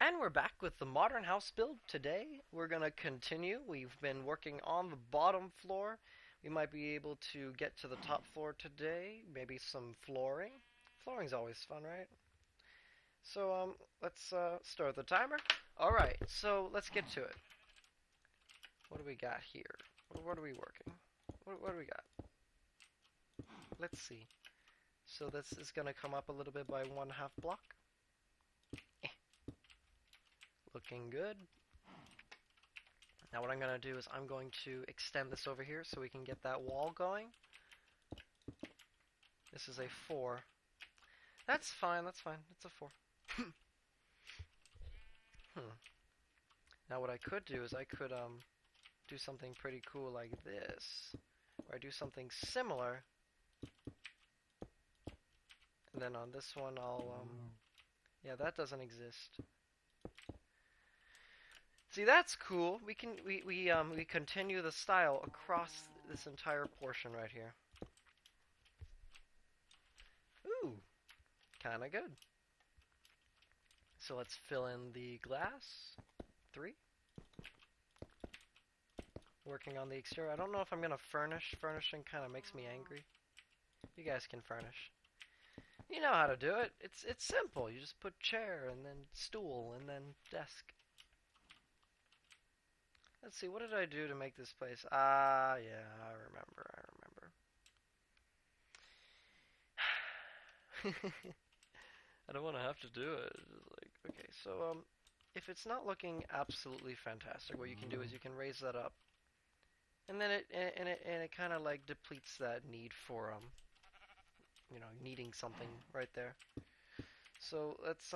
And we're back with the modern house build. Today we're going to continue. We've been working on the bottom floor. We might be able to get to the top floor today. Maybe some flooring. Flooring's always fun, right? So let's start the timer. Alright, so let's get to it. What do we got here? What are we working? What do we got? Let's see. So this is going to come up a little bit by 1/2 block. Looking good. Now what I'm going to do is I'm going to extend this over here so we can get that wall going. This is a 4. That's fine, that's fine. It's a 4. Now what I could do is I could do something pretty cool like this. Or I do something similar. And then on this one I'll yeah, that doesn't exist. See, that's cool. We continue the style across this entire portion right here. Ooh, kind of good. So let's fill in the glass. 3. Working on the exterior. I don't know if I'm gonna furnish. Furnishing kind of makes me angry. You guys can furnish. You know how to do it. It's simple. You just put chair and then stool and then desk. Let's see, what did I do to make this place? Ah, yeah, I remember. I don't want to have to do it. It's just like, okay, so if it's not looking absolutely fantastic, what you can do is you can raise that up, and then it kind of like depletes that need for you know, needing something right there. So let's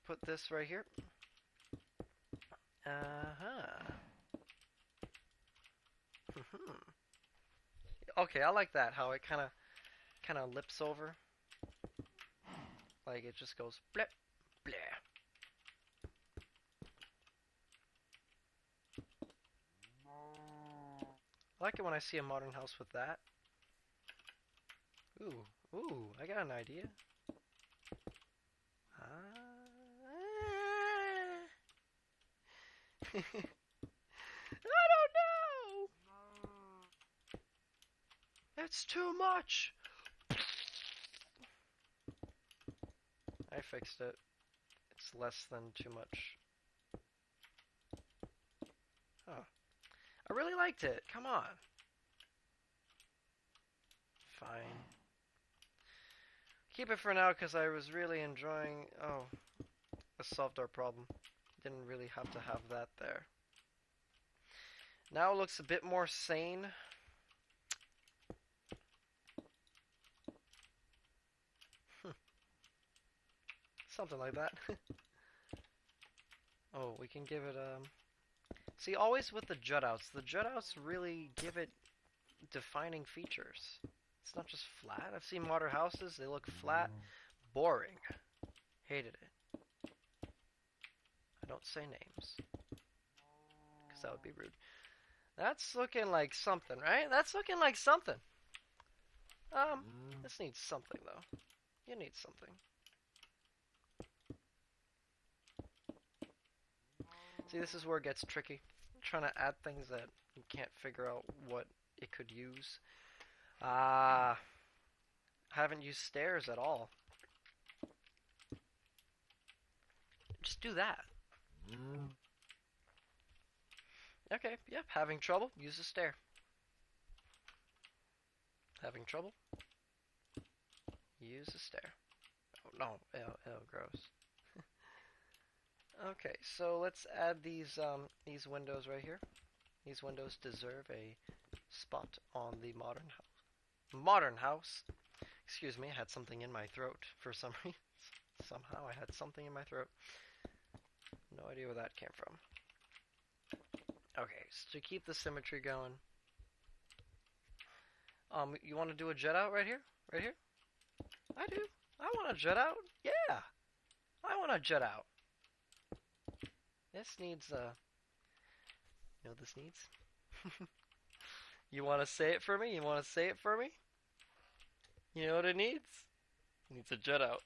put this right here. Okay, I like that, how it kind of lips over. Like it just goes blip, bleh. I like it when I see a modern house with that. Ooh, I got an idea. I don't know! It's too much! I fixed it. It's less than too much. Oh. I really liked it. Come on. Fine. Keep it for now because I was really enjoying... Oh. I solved our problem. Didn't really have to have that there. Now it looks a bit more sane. Something like that. Oh, we can give it See, always with the jut outs. The jut outs really give it defining features. It's not just flat. I've seen modern houses, they look flat, boring. Hated it. I don't say names, because that would be rude. That's looking like something, right? That's looking like something. This needs something, though. You need something. See, this is where it gets tricky. I'm trying to add things that you can't figure out what it could use. I haven't used stairs at all. Just do that. Okay, yep, having trouble, use a stair. Having trouble? Use a stair. Oh, no, ew, gross. Okay, so let's add these windows right here. These windows deserve a spot on the modern house. Modern house! Excuse me, I had something in my throat for some reason. Somehow I had something in my throat. No idea where that came from. Okay, so to keep the symmetry going, you want to do a jet out right here? Right here? I do. I want a jet out. Yeah! I want a jet out. This needs, you know what this needs? You want to say it for me? You want to say it for me? You know what it needs? It needs a jet out.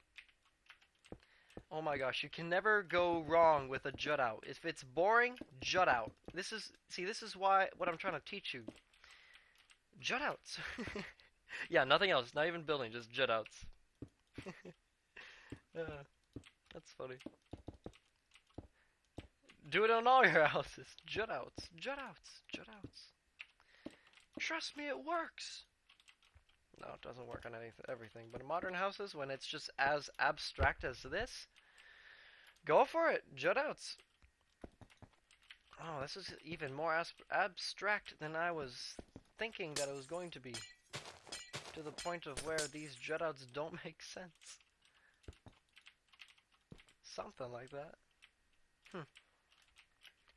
Oh my gosh, you can never go wrong with a jut out. If it's boring, jut out. This is why what I'm trying to teach you. Jut outs. Yeah, nothing else. Not even building, just jut outs. uh, that's funny. Do it on all your houses. Jut outs. Jut outs. Jut outs. Trust me, it works. No, it doesn't work on everything. But in modern houses, when it's just as abstract as this, go for it. Jut outs. Oh, this is even more abstract than I was thinking that it was going to be. To the point of where these jut outs don't make sense. Something like that.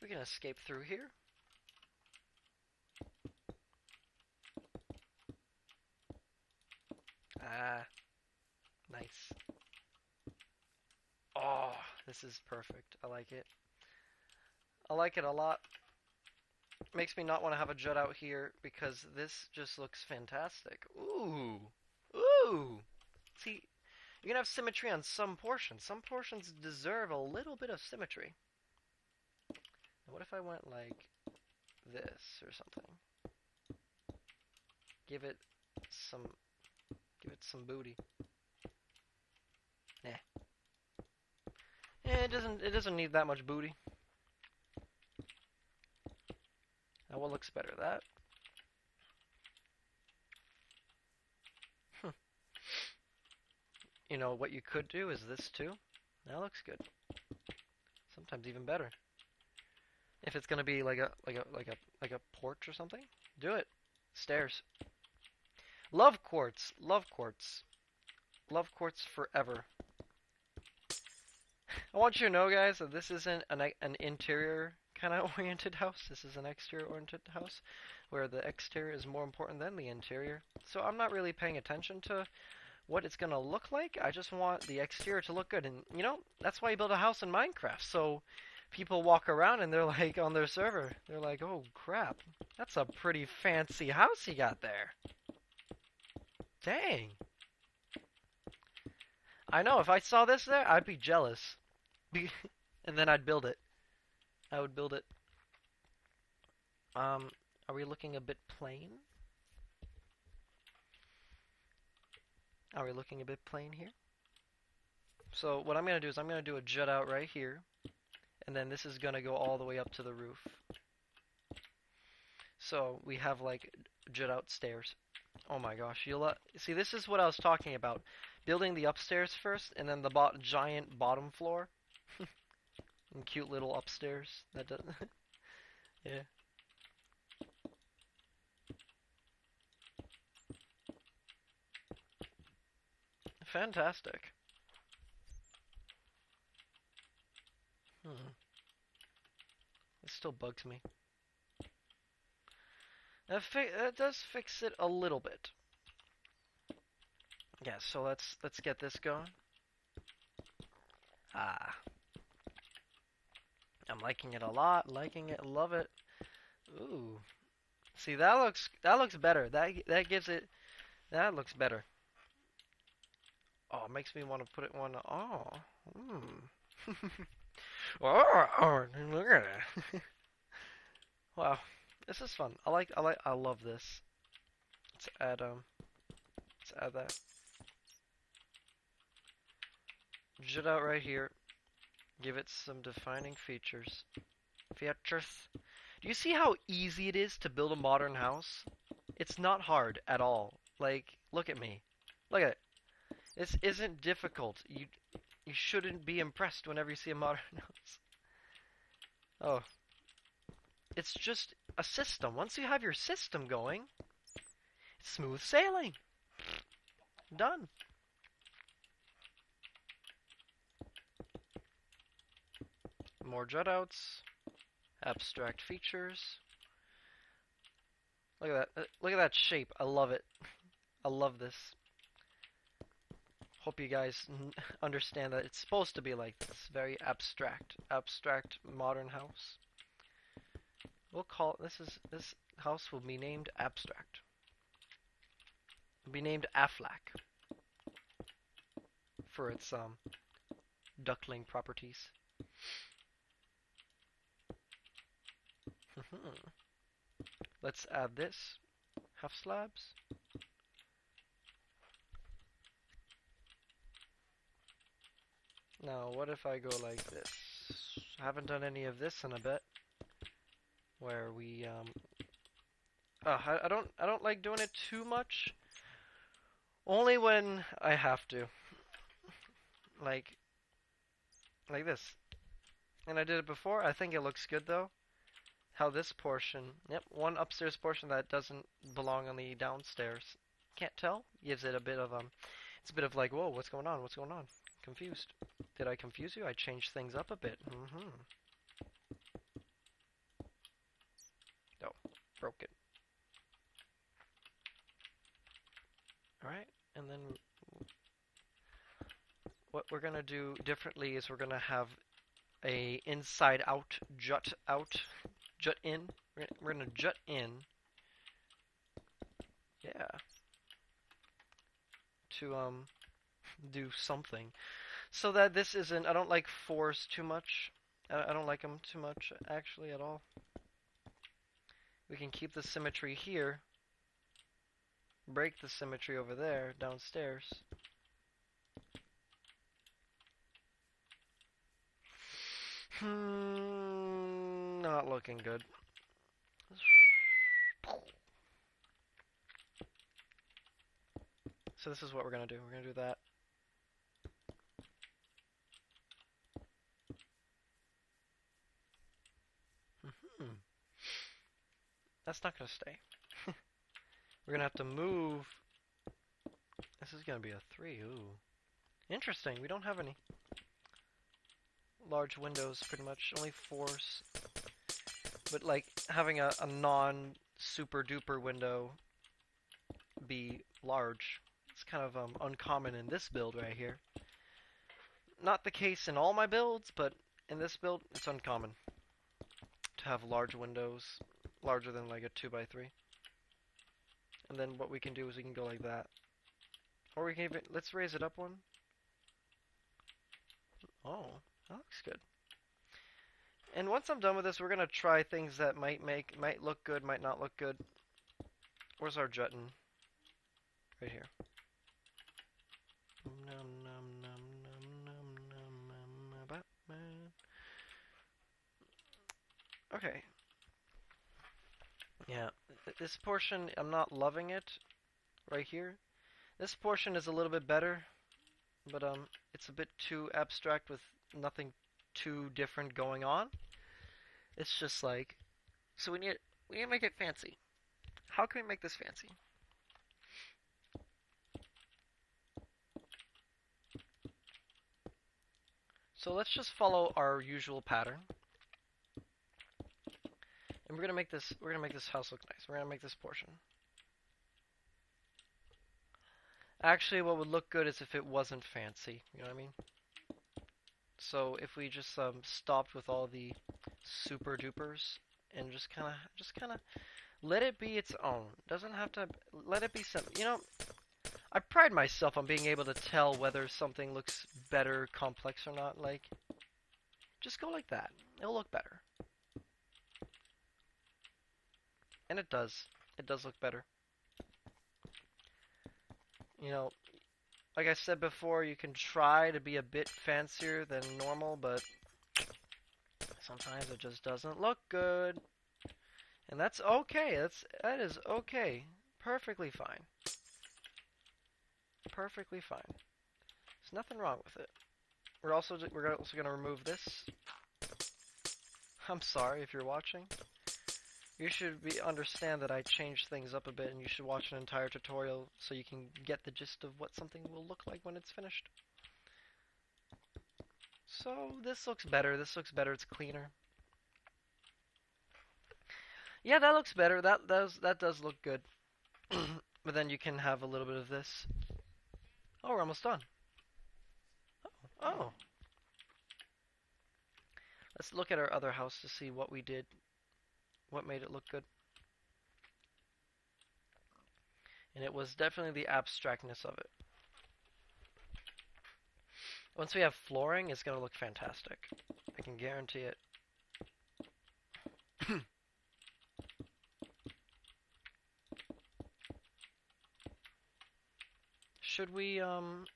We can escape through here. Ah, nice. Oh, this is perfect. I like it. I like it a lot. Makes me not want to have a jut out here because this just looks fantastic. Ooh. Ooh. See, you can have symmetry on some portions. Some portions deserve a little bit of symmetry. Now, what if I went like this or something? Give it some booty. Nah. Yeah, it doesn't need that much booty. Now what looks better, that? You know what you could do is this too. That looks good. Sometimes even better. If it's gonna be like a porch or something, do it. Stairs. Love quartz. Love quartz. Love quartz forever. I want you to know, guys, that this isn't an interior kind of oriented house. This is an exterior oriented house where the exterior is more important than the interior. So I'm not really paying attention to what it's gonna look like. I just want the exterior to look good, and you know, that's why you build a house in Minecraft. So people walk around and they're like, on their server, they're like, oh crap, that's a pretty fancy house you got there. Dang. I know, if I saw this there, I'd be jealous. And then I'd build it. I would build it. Are we looking a bit plain? Are we looking a bit plain here? So what I'm going to do is I'm going to do a jut out right here. And then this is going to go all the way up to the roof. So we have like jut out stairs. Oh my gosh. See, this is what I was talking about. Building the upstairs first and then the giant bottom floor. And cute little upstairs. That doesn't... Yeah. Fantastic. It still bugs me. That does fix it a little bit. Yeah, so let's get this going. Ah. I'm liking it a lot. Liking it, love it. Ooh. See, that looks better. That gives it, that looks better. Oh, it makes me want to put it one. Oh. Oh, look at it. Wow. This is fun. I love this. Let's add that. Jut out right here. Give it some defining features. Features. Do you see how easy it is to build a modern house? It's not hard at all. Like, look at me. Look at it. This isn't difficult. You shouldn't be impressed whenever you see a modern house. Oh. It's just a system. Once you have your system going, it's smooth sailing. Done. More jut outs. Abstract features. Look at that. Look at that shape. I love it. I love this. Hope you guys understand that it's supposed to be like this. Very abstract modern house. We'll call this house will be named Abstract. It'll be named Aflac for its duckling properties. Let's add this. Half slabs. Now, what if I go like this? I haven't done any of this in a bit. Where we, I don't like doing it too much. Only when I have to. Like this. And I did it before. I think it looks good though. How this portion, yep, one upstairs portion that doesn't belong on the downstairs. Can't tell. Gives it a bit of it's a bit of like, whoa, what's going on? What's going on? Confused. Did I confuse you? I changed things up a bit. Oh, broke it. Alright, and then what we're gonna do differently is we're gonna have a inside out, jut in. We're gonna jut in. Yeah. To do something. So that this isn't, I don't like fours too much. I don't like them too much actually at all. We can keep the symmetry here. Break the symmetry over there, downstairs. Not looking good. So this is what we're gonna do. We're gonna do that. That's not gonna stay. We're gonna have to move. This is gonna be a 3. Ooh. Interesting. We don't have any large windows, pretty much. Only 4s. But like having a non super duper window be large. It's kind of uncommon in this build right here. Not the case in all my builds, but in this build, it's uncommon to have large windows, larger than like a 2x3. And then what we can do is we can go like that. Or we can even, let's raise it up one. Oh, that looks good. And once I'm done with this, we're gonna try things that might look good, might not look good. Where's our jutting? Right here. Okay. Yeah, this portion, I'm not loving it right here. This portion is a little bit better, but it's a bit too abstract with nothing too different going on. It's just like, so we need to make it fancy. How can we make this fancy? So let's just follow our usual pattern. And we're gonna make this house look nice. We're gonna make this portion. Actually, what would look good is if it wasn't fancy. You know what I mean? So if we just stopped with all the super dupers and just kind of let it be its own. Doesn't have to let it be some. You know, I pride myself on being able to tell whether something looks better complex or not. Like, just go like that. It'll look better. And it does. It does look better. You know, like I said before, you can try to be a bit fancier than normal, but sometimes it just doesn't look good. And that's okay. That is okay. Perfectly fine. Perfectly fine. There's nothing wrong with it. We're also going to remove this. I'm sorry if you're watching. You should understand that I changed things up a bit, and you should watch an entire tutorial so you can get the gist of what something will look like when it's finished. So this looks better. This looks better. It's cleaner. Yeah, that looks better. That does look good. But then you can have a little bit of this. Oh, we're almost done. Oh. Let's look at our other house to see what we did. What made it look good. And it was definitely the abstractness of it. Once we have flooring, it's gonna look fantastic. I can guarantee it. Should we,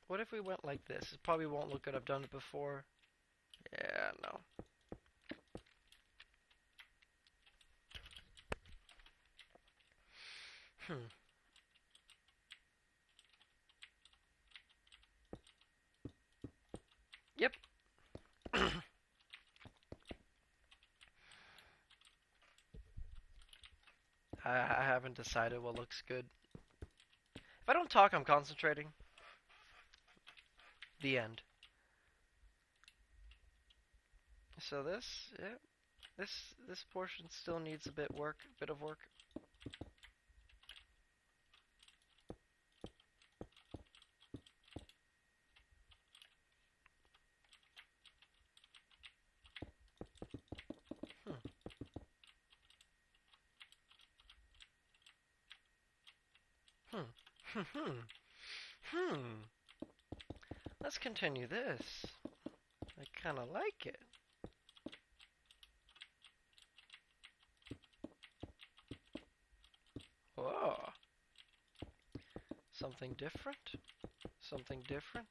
what if we went like this? It probably won't look good. I've done it before. Yeah, no. Hmm. Yep. I haven't decided what looks good. If I don't talk, I'm concentrating. The end. So this, yeah, this portion still needs a bit of work. Hmm. Hmm. Hmm. Hmm. Let's continue this. I kind of like it. Whoa. Something different? Something different?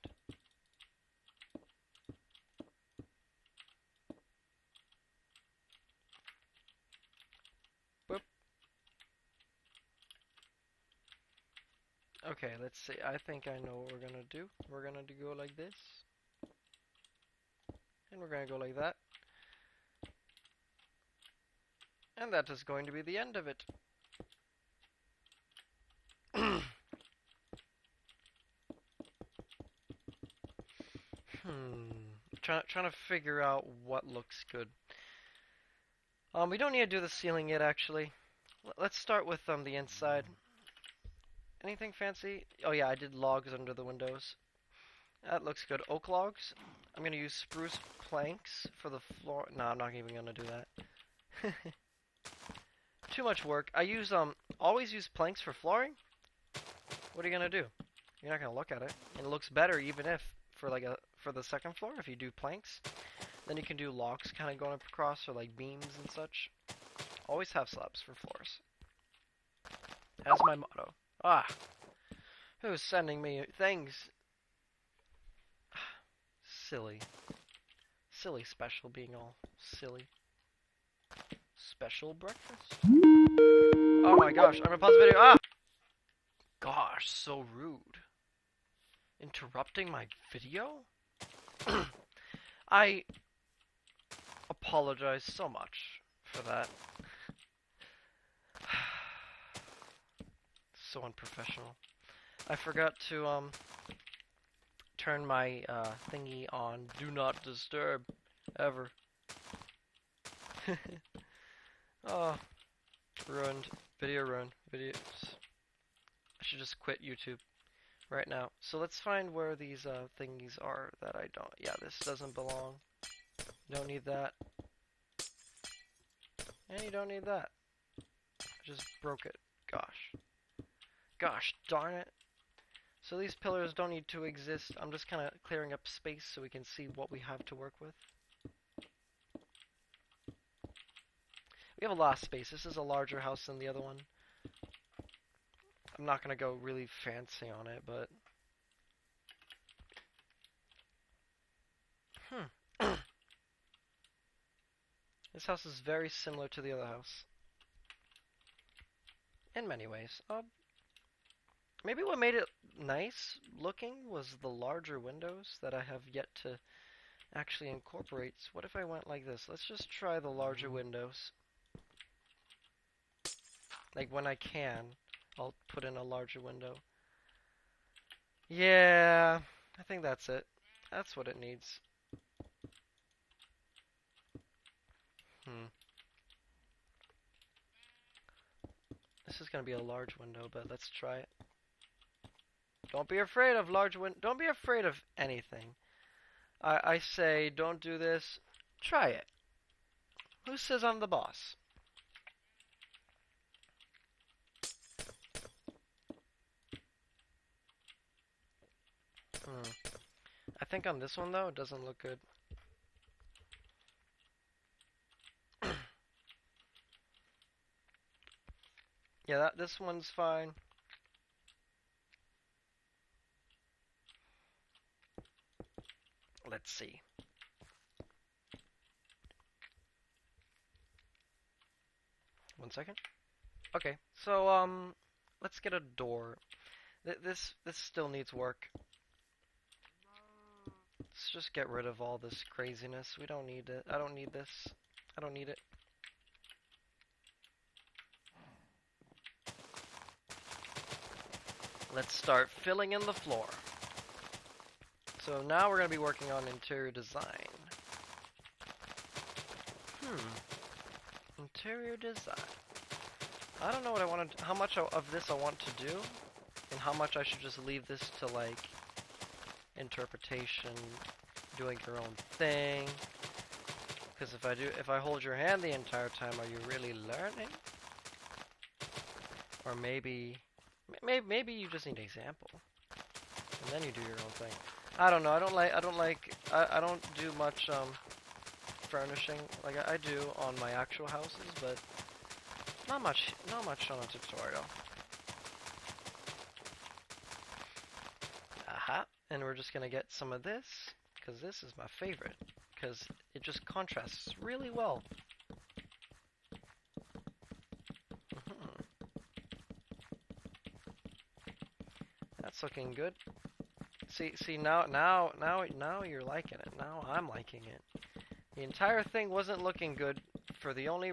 Whoop. Okay, let's see. I think I know what we're gonna do. We're gonna go like this. And we're gonna go like that. And that is going to be the end of it. Trying to figure out what looks good. We don't need to do the ceiling yet, actually. Let's start with the inside. Anything fancy? Oh yeah, I did logs under the windows. That looks good. Oak logs. I'm gonna use spruce planks for the floor. No, I'm not even gonna do that. Too much work. I use always use planks for flooring. What are you gonna do? You're not gonna look at it. And it looks better even if for the second floor if you do planks. Then you can do logs kind of going up across or like beams and such. Always have slabs for floors. That's my motto. Ah, who's sending me things? Silly. Silly special being all silly. Special breakfast? Oh my gosh, I'm gonna pause the video. Ah! Gosh, so rude. Interrupting my video? I apologize so much for that. So unprofessional. I forgot to turn my thingy on do not disturb ever. Oh, ruined. Video ruined. Videos. I should just quit YouTube right now. So let's find where these thingies are that I don't. Yeah, this doesn't belong. Don't need that. And you don't need that. I just broke it. Gosh. Gosh darn it. So these pillars don't need to exist. I'm just kind of clearing up space so we can see what we have to work with. We have a lot of space. This is a larger house than the other one. I'm not going to go really fancy on it, but... This house is very similar to the other house. In many ways. Maybe what made it nice looking was the larger windows that I have yet to actually incorporate. So what if I went like this? Let's just try the larger windows. Like when I can, I'll put in a larger window. Yeah, I think that's it. That's what it needs. This is gonna be a large window, but let's try it. Don't be afraid of large don't be afraid of anything. I say don't do this. Try it. Who says I'm the boss? I think on this one though, it doesn't look good. Yeah, this one's fine. Let's see. One second. Okay, so let's get a door. This still needs work. Let's just get rid of all this craziness. We don't need it. I don't need this. I don't need it. Let's start filling in the floor. So now we're going to be working on interior design. Interior design. I don't know what I want to, how much of this I want to do, and how much I should just leave this to like interpretation, doing your own thing. Because if I hold your hand the entire time, are you really learning? Or maybe you just need an example, and then you do your own thing. I don't know. I don't do much furnishing like I do on my actual houses, but not much on a tutorial. Aha, and we're just gonna get some of this, because this is my favorite, because it just contrasts really well. That's looking good. See now you're liking it. Now I'm liking it. The entire thing wasn't looking good for the only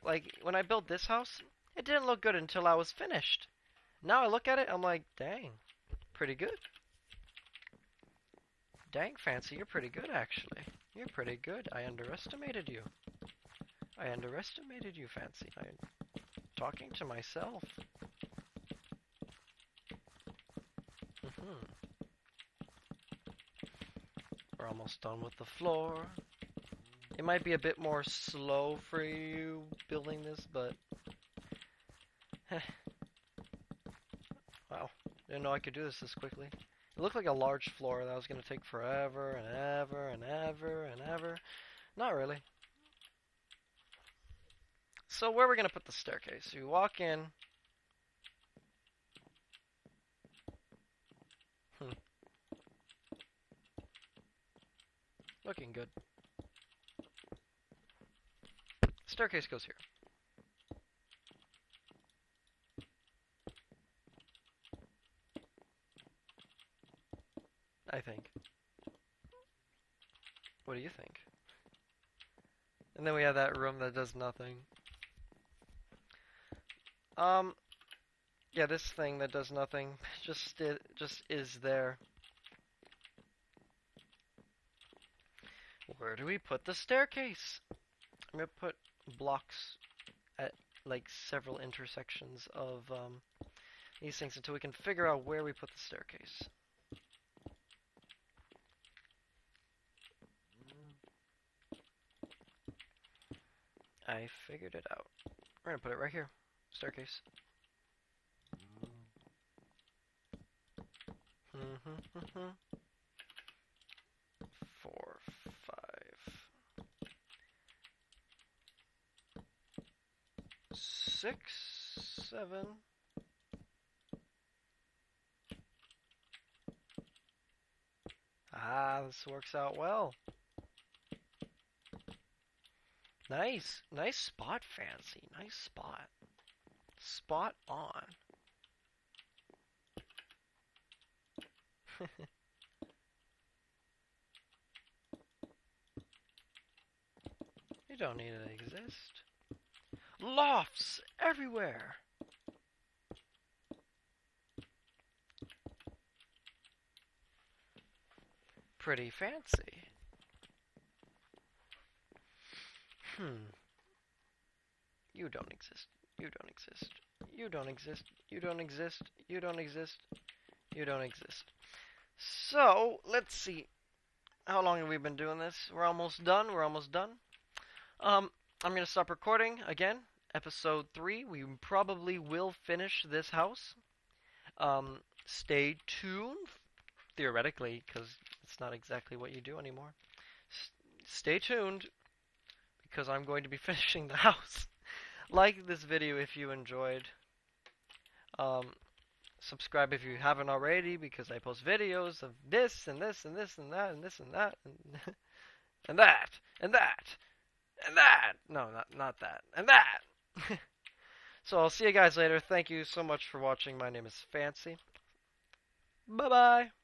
like when I built this house, it didn't look good until I was finished. Now I look at it, I'm like, dang, pretty good. Dang, Fancy, you're pretty good actually. You're pretty good. I underestimated you. I underestimated you, Fancy. I'm talking to myself. We're almost done with the floor. It might be a bit more slow for you building this, but wow, didn't know I could do this quickly. It looked like a large floor that was going to take forever and ever and ever and ever. Not really. So where are we going to put the staircase? You walk in. Looking good. Staircase goes here. I think. What do you think? And then we have that room that does nothing. Yeah, this thing that does nothing just is there. Where do we put the staircase? I'm gonna put blocks at like several intersections of these things until we can figure out where we put the staircase. I figured it out. We're gonna put it right here. Staircase. 4, 5, 6, 7. Ah, this works out well. Nice. Nice spot, Fancy. Nice spot. Spot on. You don't need to exist. Lofts everywhere. Pretty fancy. You don't exist. You don't exist. You don't exist. You don't exist. You don't exist. You don't exist. So, let's see. How long have we been doing this? We're almost done. We're almost done. I'm going to stop recording again. Episode 3. We probably will finish this house. Stay tuned. theoretically, because it's not exactly what you do anymore. Stay tuned, because I'm going to be finishing the house. Like this video if you enjoyed. Subscribe if you haven't already, because I post videos of this and this and this and that and this and that and and that and that and that. No, not that and that. So I'll see you guys later. Thank you so much for watching. My name is Fancy. Bye bye.